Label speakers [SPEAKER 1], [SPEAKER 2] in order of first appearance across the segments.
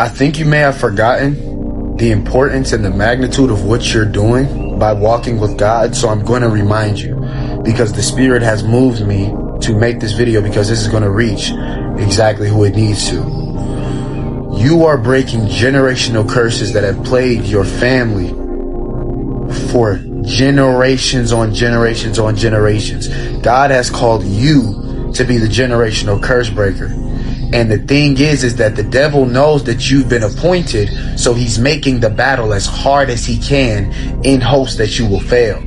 [SPEAKER 1] I think you may have forgotten the importance and the magnitude of what you're doing by walking with God. So I'm going to remind you, because the Spirit has moved me to make this video, because this is going to reach exactly who it needs to. You are breaking generational curses that have plagued your family for generations on generations on generations. God has called you to be the generational curse breaker. And the thing is that the devil knows that you've been appointed, so he's making the battle as hard as he can in hopes that you will fail.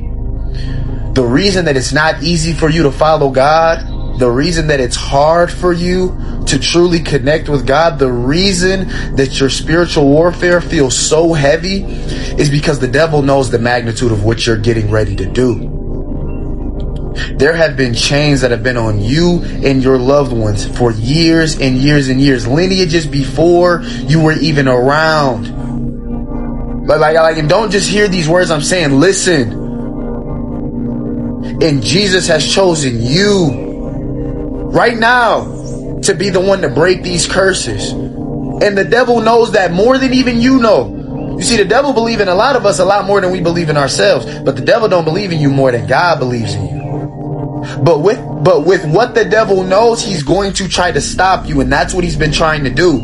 [SPEAKER 1] The reason that it's not easy for you to follow God, the reason that it's hard for you to truly connect with God, the reason that your spiritual warfare feels so heavy is because the devil knows the magnitude of what you're getting ready to do. There have been chains that have been on you and your loved ones for years and years and years, lineages before you were even around. But and don't just hear these words I'm saying, listen. And Jesus has chosen you right now to be the one to break these curses. And the devil knows that more than even you know. You see, the devil believes in a lot of us a lot more than we believe in ourselves. But the devil don't believe in you more than God believes in you. But with what the devil knows, he's going to try to stop you. And that's what he's been trying to do.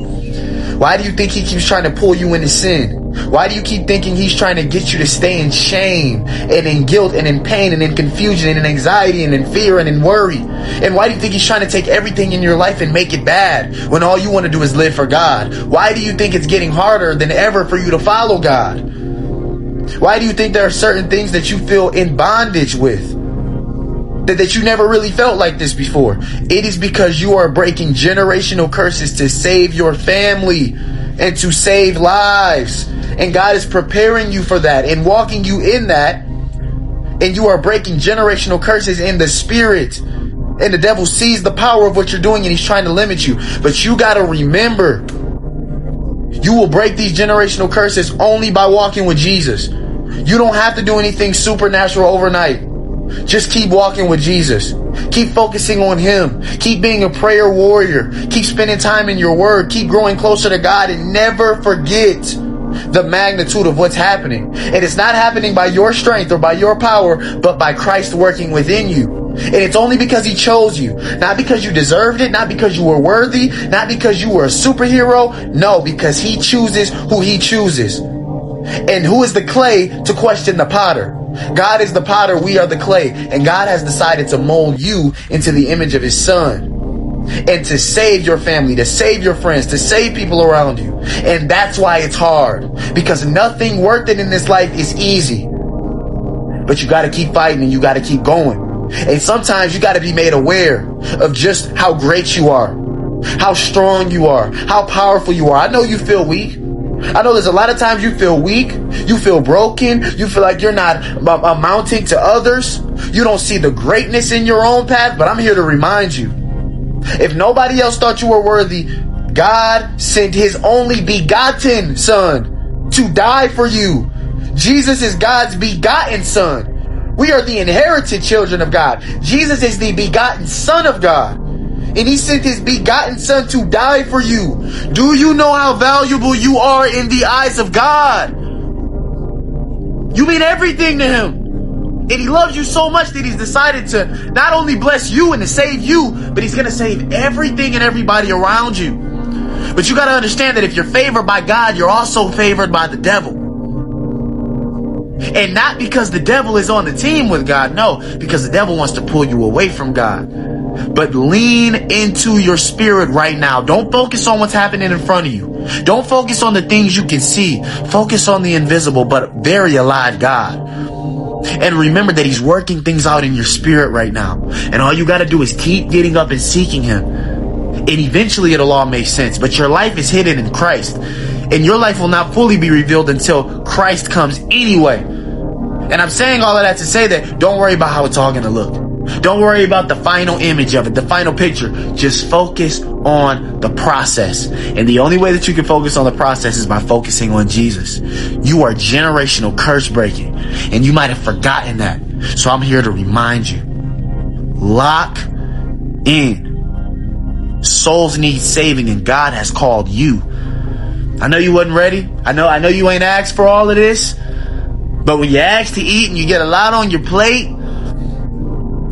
[SPEAKER 1] Why do you think he keeps trying to pull you into sin? Why do you keep thinking he's trying to get you to stay in shame and in guilt and in pain and in confusion and in anxiety and in fear and in worry? And why do you think he's trying to take everything in your life and make it bad when all you want to do is live for God? Why do you think it's getting harder than ever for you to follow God? Why do you think there are certain things that you feel in bondage with? That you never really felt like this before? It is because you are breaking generational curses to save your family and to save lives. And God is preparing you for that and walking you in that. And you are breaking generational curses in the spirit. And the devil sees the power of what you're doing and he's trying to limit you. But you got to remember, you will break these generational curses only by walking with Jesus. You don't have to do anything supernatural overnight. Just keep walking with Jesus. Keep focusing on him. Keep being a prayer warrior. Keep spending time in your word. Keep growing closer to God, and never forget the magnitude of what's happening. And it's not happening by your strength or by your power, but by Christ working within you. And it's only because he chose you. Not because you deserved it. Not because you were worthy. Not because you were a superhero. No, because he chooses who he chooses. And who is the clay to question the potter? God is the potter, we are the clay. And God has decided to mold you into the image of his son. And to save your family, to save your friends, to save people around you. And that's why it's hard. Because nothing worth it in this life is easy. But you got to keep fighting and you got to keep going. And sometimes you got to be made aware of just how great you are. How strong you are. How powerful you are. I know you feel weak. I know there's a lot of times you feel weak, you feel broken, you feel like you're not amounting to others. You don't see the greatness in your own path, but I'm here to remind you. If nobody else thought you were worthy, God sent his only begotten son to die for you. Jesus is God's begotten son. We are the inherited children of God. Jesus is the begotten son of God. And he sent his begotten son to die for you. Do you know how valuable you are in the eyes of God? You mean everything to him. And he loves you so much that he's decided to not only bless you and to save you, but he's going to save everything and everybody around you. But you got to understand that if you're favored by God, you're also favored by the devil. And not because the devil is on the team with God. No, because the devil wants to pull you away from God. But lean into your spirit right now. Don't focus on what's happening in front of you. Don't focus on the things you can see. Focus on the invisible but very alive God. And remember that he's working things out in your spirit right now. And all you got to do is keep getting up and seeking him. And eventually it'll all make sense. But your life is hidden in Christ. And your life will not fully be revealed until Christ comes anyway. And I'm saying all of that to say that don't worry about how it's all going to look. Don't worry about the final image of it, the final picture. Just focus on the process. And the only way that you can focus on the process is by focusing on Jesus. You are generational curse breaking. And you might have forgotten that. So I'm here to remind you. Lock in. Souls need saving and God has called you I know you wasn't ready. I know you ain't asked for all of this. But when you ask to eat and you get a lot on your plate,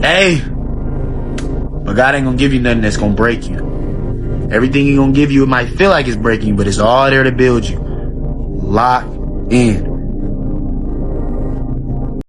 [SPEAKER 1] hey, but God ain't gonna give you nothing that's gonna break you. Everything He gonna give you, it might feel like it's breaking you, but it's all there to build you. Lock in.